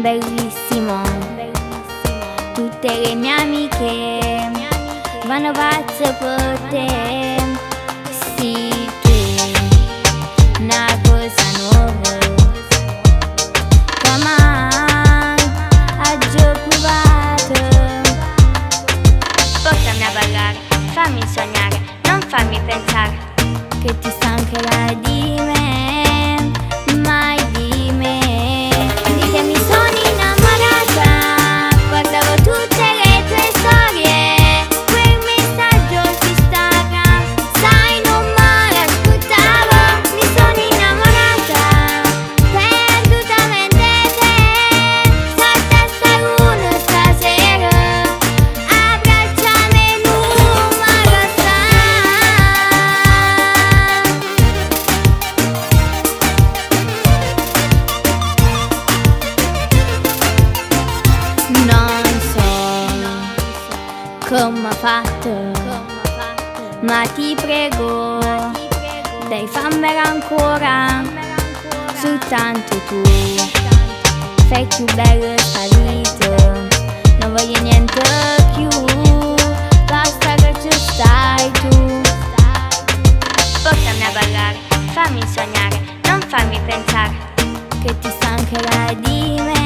bellissimo. Tutte le mie amiche vanno pazze per te. Sì, tu, una cosa nuova, che mai ha già provato. Portami a ballare, fammi sognare, non fammi pensare che ti stancherai di me, mai di me. Di che mi sono innamorata, guardavo tutte le tue storie, quel messaggio su Instagram, sai non me l'aspettavo. Mi sono innamorata, perdutamente te, salta sta luna stasera, abbracciami numero Non so come ha fatto, ma ti prego, dai fammela ancora, soltanto tu fai più bello sta vita, non voglio niente più, basta che ci stai tu. Portami a ballare, fammi sognare, non fammi pensare che ti stancherai di me.